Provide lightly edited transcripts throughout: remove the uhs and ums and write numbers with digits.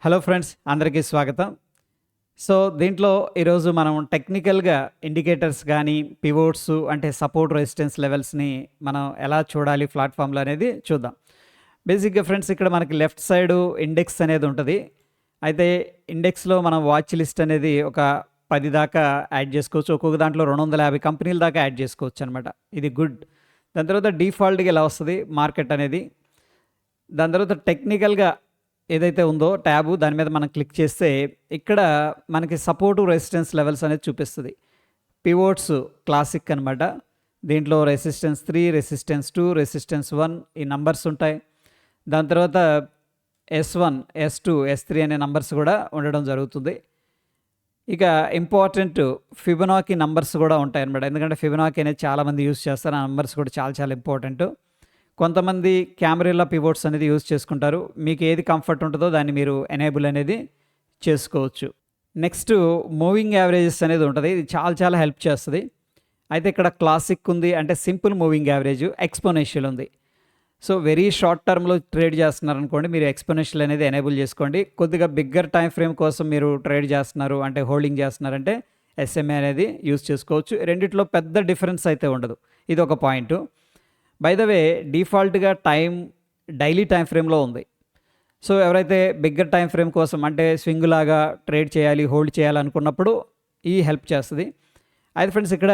Hello friends, అందరికీ స్వాగతం. So, దీంట్లో ఈరోజు మనం టెక్నికల్‌గా ఇండికేటర్స్ గానీ, పివోట్స్ అంటే సపోర్ట్ రెసిస్టెన్స్ లెవెల్స్‌ని మనం ఎలా చూడాలి ప్లాట్‌ఫామ్‌లో అనేది చూద్దాం. బేసిక్‌గా ఫ్రెండ్స్ ఇక్కడ మనకి లెఫ్ట్ సైడు ఇండెక్స్ అనేది ఉంటది. అయితే ఇండెక్స్‌లో మనం వాచ్ లిస్ట్ అనేది ఒక 10 దాకా యాడ్ చేసుకోవచ్చు. ఒక్కొక్క దాంట్లో 250 కంపెనీల దాకా యాడ్ చేసుకోవచ్చనమాట. ఇది గుడ్. దాని తర్వాత డిఫాల్ట్‌గా ఇలా వస్తది మార్కెట్ అనేది. దాని తర్వాత టెక్నికల్‌గా ఏదైతే ఉందో ట్యాబు దాని మీద మనం క్లిక్ చేస్తే ఇక్కడ మనకి సపోర్టు రెసిస్టెన్స్ లెవెల్స్ అనేది చూపిస్తది. పివోట్స్ క్లాసిక్ అనమాట. దీంట్లో రెసిస్టెన్స్ 3, రెసిస్టెన్స్ 2, రెసిస్టెన్స్ 1 ఈ నంబర్స్ ఉంటాయి. దాని తర్వాత S1, S2, S3 అనే నంబర్స్ కూడా ఉండడం జరుగుతుంది. ఇక ఇంపార్టెంట్ ఫిబొనాకీ నంబర్స్ కూడా ఉంటాయన్నమాట. ఎందుకంటే ఫిబొనాకీ అనేది చాలామంది యూజ్ చేస్తారు. ఆ నంబర్స్ కూడా చాలా చాలా ఇంపార్టెంటు. కొంతమంది క్యామరిల్లా పివోట్స్ అనేది యూజ్ చేసుకుంటారు. మీకు ఏది కంఫర్ట్ ఉంటుందో దాన్ని మీరు ఎనేబుల్ అనేది చేసుకోవచ్చు. నెక్స్ట్ మూవింగ్ యావరేజెస్ అనేది ఉంటది. ఇది చాలా చాలా హెల్ప్ చేస్తది. అయితే ఇక్కడ క్లాసిక్ ఉంది, అంటే సింపుల్ మూవింగ్ యావరేజ్, ఎక్స్‌పోనెన్షియల్ ఉంది. సో, వెరీ షార్ట్ టర్మ్‌లో ట్రేడ్ చేస్తున్నారనుకోండి, మీరు ఎక్స్‌పోనెన్షియల్ అనేది ఎనేబుల్ చేసుకోండి. కొద్దిగా బిగ్గర్ టైమ్ ఫ్రేమ్ కోసం మీరు ట్రేడ్ చేస్తున్నారు అంటే హోల్డింగ్ చేస్తున్నారంటే ఎస్ఎంఏ అనేది యూజ్ చేసుకోవచ్చు. రెండిట్లో పెద్ద డిఫరెన్స్ అయితే ఉండదు. ఇదొక పాయింటు. బై ద వే డిఫాల్ట్‌గా డైలీ టైమ్ ఫ్రేమ్‌లో ఉంది. సో, ఎవరైతే బిగ్గర్ టైమ్ ఫ్రేమ్ కోసం అంటే స్వింగ్ లాగా ట్రేడ్ చేయాలి, హోల్డ్ చేయాలనుకున్నప్పుడు ఈ హెల్ప్ చేస్తది. అయితే ఫ్రెండ్స్ ఇక్కడ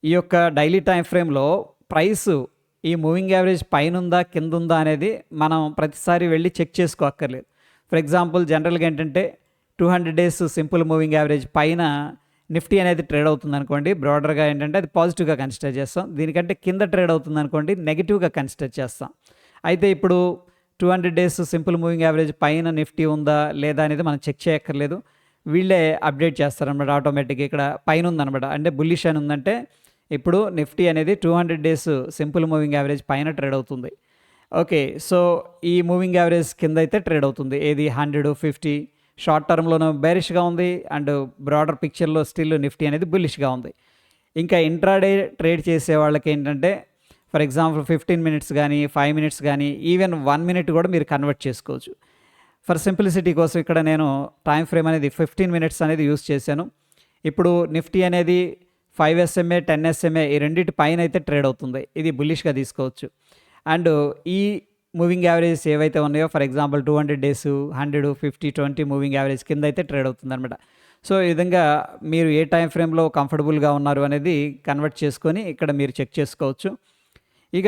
ఈ యొక్క డైలీ టైమ్ ఫ్రేమ్‌లో ప్రైసు ఈ మూవింగ్ యావరేజ్ పైనుందా, కిందుందా అనేది మనం ప్రతిసారి వెళ్లి చెక్ చేసుకోక్కర్లేదు. ఫర్ ఎగ్జాంపుల్ జనరల్‌గా ఏంటంటే 200 డేస్ సింపుల్ మూవింగ్ యావరేజ్ పైన నిఫ్టీ అనేది ట్రేడ్ అవుతుందనుకోండి, బ్రాడర్‌గా ఏంటంటే అది పాజిటివ్‌గా కన్సిడర్ చేస్తాం. దీనికంటే కింద ట్రేడ్ అవుతుందనుకోండి, నెగెటివ్‌గా కన్సిడర్ చేస్తాం. అయితే ఇప్పుడు 200 డేస్ సింపుల్ మూవింగ్ యావరేజ్ పైన నిఫ్టీ ఉందా లేదా అనేది మనం చెక్ చేయక్కర్లేదు. వీళ్ళే అప్డేట్ చేస్తారనమాట ఆటోమేటిక్‌గా. ఇక్కడ పైన ఉందనమాట, అంటే బుల్లిష్ అని ఉందంటే ఇప్పుడు నిఫ్టీ అనేది 200 డేస్ సింపుల్ మూవింగ్ యావరేజ్ పైన ట్రేడ్ అవుతుంది. ఓకే. సో, ఈ మూవింగ్ యావరేజ్ కింద అయితే ట్రేడ్ అవుతుంది. ఏది 100, 50 షార్ట్ టర్మ్‌లోనో బేరిష్‌గా ఉంది, అండ్ బ్రాడర్ పిక్చర్‌లో స్టిల్ నిఫ్టీ అనేది బుల్లిష్‌గా ఉంది. ఇంకా ఇంట్రాడే ట్రేడ్ చేసే వాళ్ళకేంటంటే ఫర్ ఎగ్జాంపుల్ 15 మినిట్స్ గానీ, 5 మినిట్స్ గానీ, ఈవెన్ 1 మినిట్ కూడా మీరు కన్వర్ట్ చేసుకోవచ్చు. ఫర్ సింప్లిసిటీ కోసం ఇక్కడ నేను టైమ్ ఫ్రేమ్ అనేది 15 మినిట్స్ అనేది యూజ్ చేశాను. ఇప్పుడు నిఫ్టీ అనేది 5 ఎస్ఎంఏ, 10 ఎస్ఎంఏ ఈ రెండిటి పైన అయితే ట్రేడ్ అవుతుంది. ఇది బుల్లిష్‌గా తీసుకోవచ్చు. అండ్ ఈ మూవింగ్ యావరేజెస్ ఏవైతే ఉన్నాయో for example 200 days, 100, 50, 20 moving average కింద అయితే ట్రేడ్ అవుతుందనమాట. సో, ఈ విధంగా మీరు ఏ టైమ్ ఫ్రేమ్‌లో కంఫర్టబుల్‌గా ఉన్నారు అనేది కన్వర్ట్ చేసుకొని ఇక్కడ మీరు చెక్ చేసుకోవచ్చు. ఇక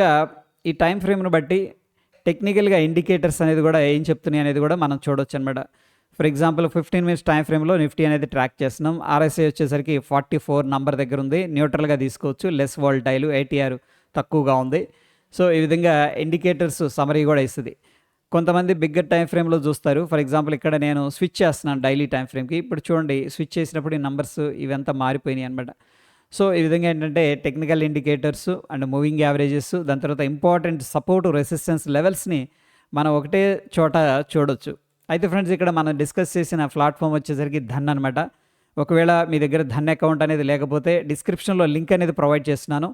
ఈ టైమ్ ఫ్రేమ్‌ని బట్టి టెక్నికల్‌గా ఇండికేటర్స్ అనేది కూడా ఏం చెప్తున్నాయి అనేది కూడా మనం చూడొచ్చనమాట. ఫర్ ఎగ్జాంపుల్ 15 మినిట్స్ టైమ్ ఫ్రేమ్‌లో నిఫ్టీ అనేది ట్రాక్ చేస్తున్నాం. ఆర్ఎస్ఐ వచ్చేసరికి 44 నంబర్ దగ్గర ఉంది. న్యూట్రల్‌గా తీసుకోవచ్చు. లెస్ వోల్టైల్, ఏటీఆర్ తక్కువగా ఉంది. సో, ఈ విధంగా ఇండికేటర్స్ సమ్మరీ కూడా ఇస్తది. కొంతమంది బిగ్గర్ టైమ్ ఫ్రేమ్‌లో చూస్తారు. ఫర్ ఎగ్జాంపుల్ ఇక్కడ నేను స్విచ్ చేస్తున్నాను డైలీ టైమ్ ఫ్రేమ్‌కి. ఇప్పుడు చూడండి, స్విచ్ చేసినప్పుడు ఈ నంబర్స్ ఇవంతా మారిపోయినాయి అనమాట. సో, ఈ విధంగా ఏంటంటే technical indicators and moving averages, దాని తర్వాత ఇంపార్టెంట్ సపోర్ట్ రెసిస్టెన్స్ లెవెల్స్‌ని మనం ఒకటే చోట చూడొచ్చు. అయితే ఫ్రెండ్స్ ఇక్కడ మనం డిస్కస్ చేసిన ప్లాట్‌ఫామ్ వచ్చేసరికి ధన్ అనమాట. ఒకవేళ మీ దగ్గర ధన్ అకౌంట్ అనేది లేకపోతే డిస్క్రిప్షన్‌లో లింక్ అనేది ప్రొవైడ్ చేస్తున్నాను.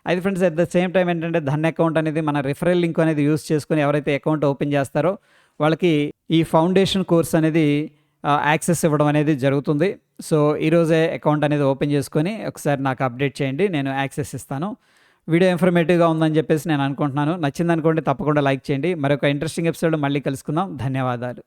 అయితే friends at the same time ఏంటంటే ధన్ అకౌంట్ అనేది మన రిఫరల్ లింక్ అనేది యూజ్ చేసుకొని ఎవరైతే అకౌంట్ ఓపెన్ చేస్తారో వాళ్ళకి ఈ ఫౌండేషన్ కోర్స్ అనేది యాక్సెస్ ఇవ్వడం అనేది జరుగుతుంది. సో, ఈరోజే అకౌంట్ అనేది ఓపెన్ చేసుకొని ఒకసారి నాకు అప్డేట్ చేయండి. నేను యాక్సెస్ ఇస్తాను. వీడియో ఇన్ఫర్మేటివ్‌గా ఉందని చెప్పేసి నేను అనుకుంటున్నాను. నచ్చిందనుకోండి తప్పకుండా లైక్ చేయండి. మరొక ఇంట్రెస్టింగ్ ఎపిసోడ్‌లో మళ్ళీ కలుసుకుందాం. ధన్యవాదాలు.